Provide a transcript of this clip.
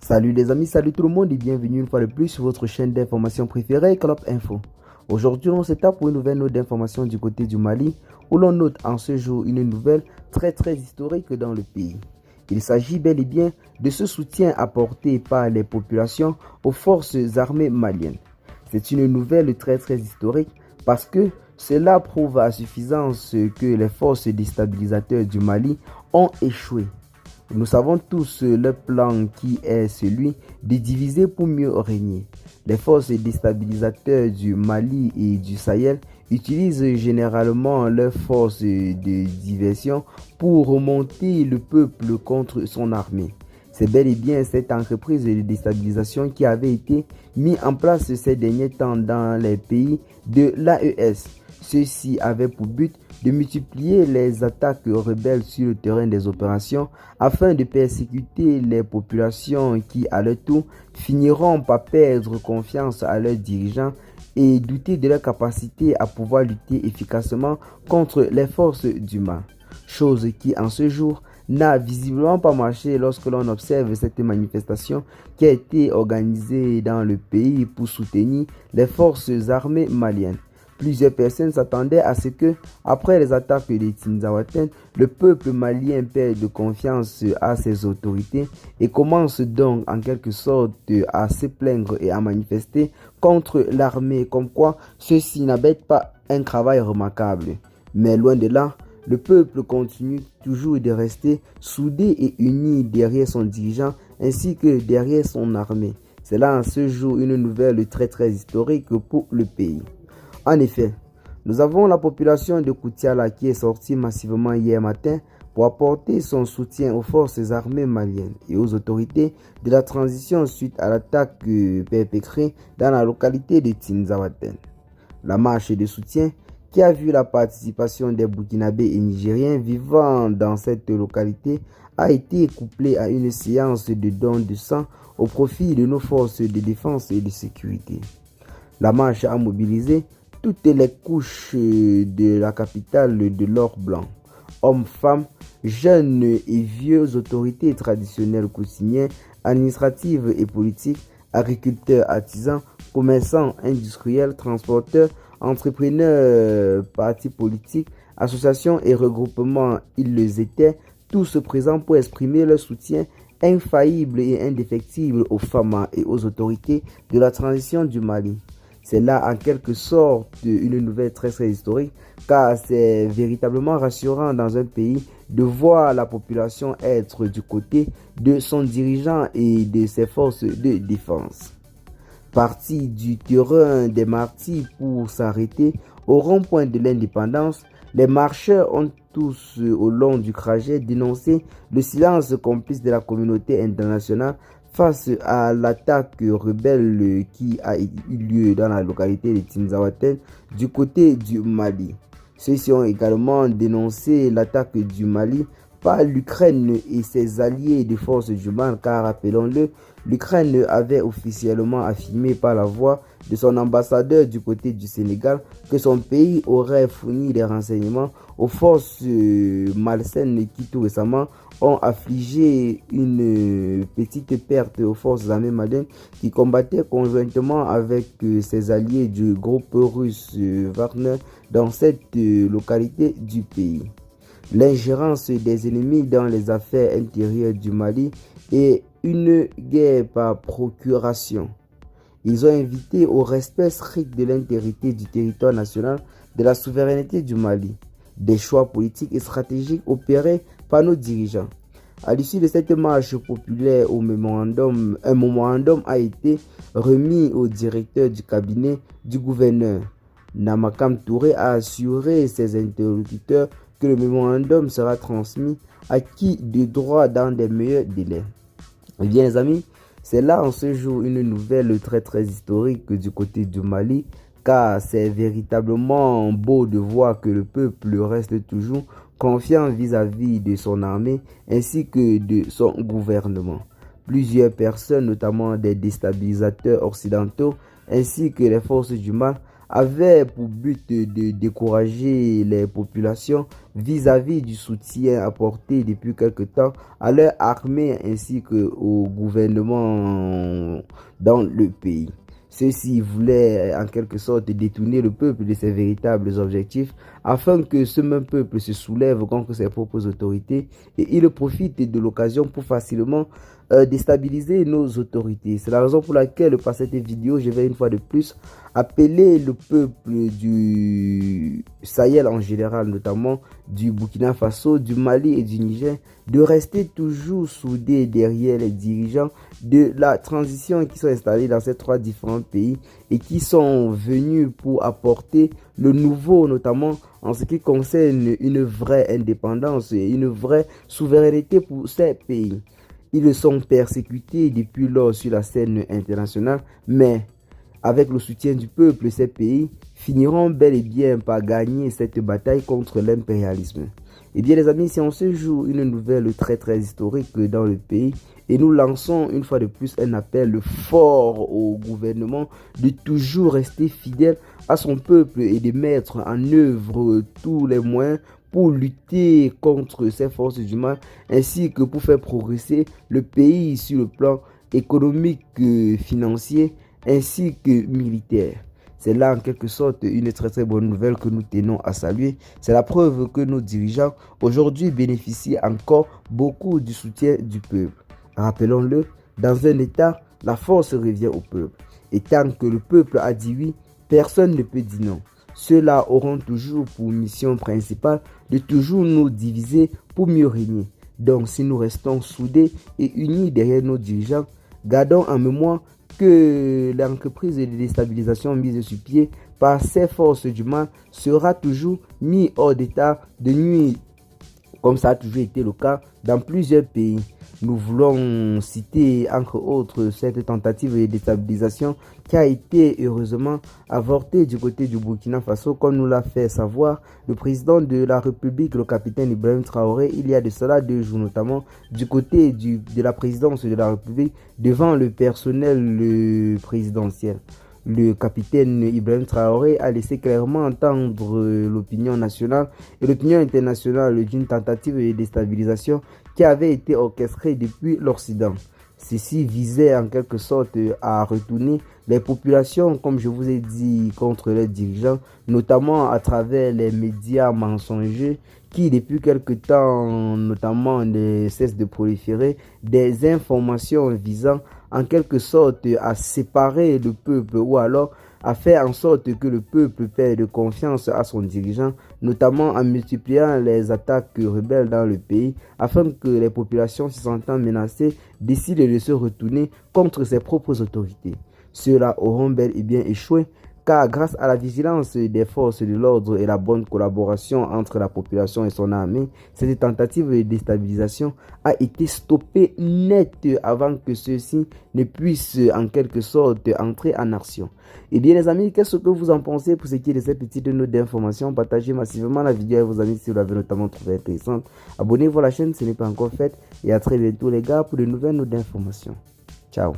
Salut les amis, salut tout le monde et bienvenue une fois de plus sur votre chaîne d'information préférée, Club Info. Aujourd'hui, on se tape pour une nouvelle note d'information du côté du Mali, où l'on note en ce jour une nouvelle très historique dans le pays. Il s'agit bel et bien de ce soutien apporté par les populations aux forces armées maliennes. C'est une nouvelle très historique parce que cela prouve à suffisance que les forces déstabilisatrices du Mali ont échoué. Nous savons tous le plan qui est celui de diviser pour mieux régner. Les forces déstabilisatrices du Mali et du Sahel utilisent généralement leurs forces de diversion pour remonter le peuple contre son armée. C'est bel et bien cette entreprise de déstabilisation qui avait été mise en place ces derniers temps dans les pays de l'AES. Ceci avait pour but de multiplier les attaques rebelles sur le terrain des opérations afin de persécuter les populations qui, à leur tour, finiront par perdre confiance à leurs dirigeants et douter de leur capacité à pouvoir lutter efficacement contre les forces du mal. Chose qui, en ce jour, n'a visiblement pas marché lorsque l'on observe cette manifestation qui a été organisée dans le pays pour soutenir les forces armées maliennes. Plusieurs personnes s'attendaient à ce que, après les attaques des Tinzaouaten, le peuple malien perde confiance à ses autorités et commence donc en quelque sorte à se plaindre et à manifester contre l'armée, comme quoi ceci n'abête pas un travail remarquable. Mais loin de là, le peuple continue toujours de rester soudé et uni derrière son dirigeant ainsi que derrière son armée. C'est là en ce jour une nouvelle très historique pour le pays. En effet, nous avons la population de Koutiala qui est sortie massivement hier matin pour apporter son soutien aux forces armées maliennes et aux autorités de la transition suite à l'attaque perpétrée dans la localité de Tinzaouaten. La marche de soutien qui a vu la participation des Burkinabés et Nigériens vivant dans cette localité a été couplée à une séance de don de sang au profit de nos forces de défense et de sécurité. La marche a mobilisé toutes les couches de la capitale de l'or blanc. Hommes, femmes, jeunes et vieux, autorités traditionnelles coussiniennes, administratives et politiques, agriculteurs, artisans, commerçants, industriels, transporteurs, entrepreneurs, partis politiques, associations et regroupements, ils les étaient tous présents pour exprimer leur soutien infaillible et indéfectible aux femmes et aux autorités de la transition du Mali. C'est là en quelque sorte une nouvelle très historique car c'est véritablement rassurant dans un pays de voir la population être du côté de son dirigeant et de ses forces de défense. Partis du terrain des martyrs pour s'arrêter au rond-point de l'indépendance, les marcheurs ont tous au long du trajet dénoncé le silence complice de la communauté internationale face à l'attaque rebelle qui a eu lieu dans la localité de Tinzaouaten du côté du Mali. Ceux-ci ont également dénoncé l'attaque du Mali par l'Ukraine et ses alliés des forces du Mali car, rappelons-le, l'Ukraine avait officiellement affirmé par la voix de son ambassadeur du côté du Sénégal que son pays aurait fourni des renseignements aux forces malsaines qui tout récemment ont affligé une petite perte aux forces armées maliennes qui combattaient conjointement avec ses alliés du groupe russe Wagner dans cette localité du pays. L'ingérence des ennemis dans les affaires intérieures du Mali est une guerre par procuration. Ils ont invité au respect strict de l'intégrité du territoire national, de la souveraineté du Mali, des choix politiques et stratégiques opérés par nos dirigeants. À l'issue de cette marche populaire, un mémorandum a été remis au directeur du cabinet du gouverneur. Namakam Touré a assuré ses interlocuteurs que le mémorandum sera transmis à qui de droit dans des meilleurs délais. Eh bien les amis, c'est là en ce jour une nouvelle très historique du côté du Mali car c'est véritablement beau de voir que le peuple reste toujours confiant vis-à-vis de son armée ainsi que de son gouvernement. Plusieurs personnes, notamment des déstabilisateurs occidentaux ainsi que les forces du mal, avait pour but de décourager les populations vis-à-vis du soutien apporté depuis quelque temps à leur armée ainsi qu'au gouvernement dans le pays. Ceux-ci voulaient en quelque sorte détourner le peuple de ses véritables objectifs afin que ce même peuple se soulève contre ses propres autorités et il profite de l'occasion pour facilement déstabiliser nos autorités. C'est la raison pour laquelle par cette vidéo, je vais une fois de plus appeler le peuple du Sahel en général, notamment du Burkina Faso, du Mali et du Niger, de rester toujours soudés derrière les dirigeants de la transition qui sont installés dans ces trois différents pays et qui sont venus pour apporter le nouveau, notamment en ce qui concerne une vraie indépendance et une vraie souveraineté pour ces pays. Ils sont persécutés depuis lors sur la scène internationale, mais avec le soutien du peuple, ces pays finiront bel et bien par gagner cette bataille contre l'impérialisme. Eh bien les amis, si on se joue une nouvelle très historique dans le pays et nous lançons une fois de plus un appel fort au gouvernement de toujours rester fidèle à son peuple et de mettre en œuvre tous les moyens pour lutter contre ces forces du mal ainsi que pour faire progresser le pays sur le plan économique, financier ainsi que militaire. C'est là en quelque sorte une très bonne nouvelle que nous tenons à saluer. C'est la preuve que nos dirigeants aujourd'hui bénéficient encore beaucoup du soutien du peuple. Rappelons-le, dans un État, la force revient au peuple. Et tant que le peuple a dit oui, personne ne peut dire non. Ceux-là auront toujours pour mission principale de toujours nous diviser pour mieux régner. Donc si nous restons soudés et unis derrière nos dirigeants, gardons en mémoire que l'entreprise de déstabilisation mise sur pied par ces forces du mal sera toujours mise hors d'état de nuire, comme ça a toujours été le cas dans plusieurs pays. Nous voulons citer entre autres cette tentative de déstabilisation qui a été heureusement avortée du côté du Burkina Faso, comme nous l'a fait savoir le président de la République, le capitaine Ibrahim Traoré, il y a de cela 2 jours, notamment du côté de la présidence de la République devant le personnel présidentiel. Le capitaine Ibrahim Traoré a laissé clairement entendre l'opinion nationale et l'opinion internationale d'une tentative de déstabilisation qui avait été orchestrée depuis l'Occident. Ceci visait en quelque sorte à retourner les populations, comme je vous ai dit, contre les dirigeants, notamment à travers les médias mensongers qui depuis quelque temps notamment ne cessent de proliférer des informations visant en quelque sorte à séparer le peuple ou alors à faire en sorte que le peuple perde confiance à son dirigeant, notamment en multipliant les attaques rebelles dans le pays, afin que les populations se sentant menacées décident de se retourner contre ses propres autorités. Ceux-là auront bel et bien échoué, car grâce à la vigilance des forces de l'ordre et la bonne collaboration entre la population et son armée, cette tentative de déstabilisation a été stoppée net avant que ceux-ci ne puissent en quelque sorte entrer en action. Et bien les amis, qu'est-ce que vous en pensez pour ce qui est de cette petite note d'information? Partagez massivement la vidéo à vos amis si vous l'avez notamment trouvé intéressante. Abonnez-vous à la chaîne si ce n'est pas encore fait et à très bientôt les gars pour de nouvelles notes d'information. Ciao.